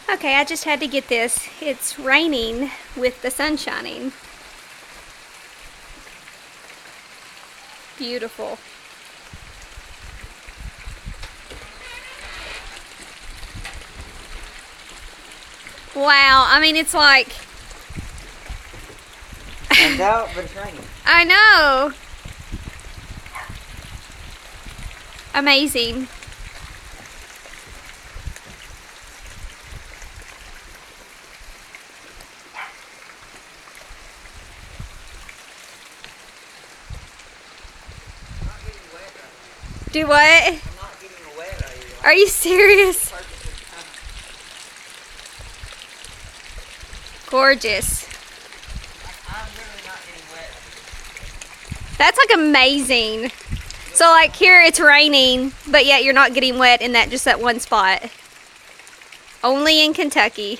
Okay, I just had to get this. It's raining with the sun shining. Beautiful. Wow, I mean, it's like... Sun's out, but it's raining. I know. Amazing. Do what? I'm not getting wet right here. Are you serious? Gorgeous. I'm literally not getting wet. That's like amazing. So like here it's raining, but yet you're not getting wet in that just that one spot. Only in Kentucky.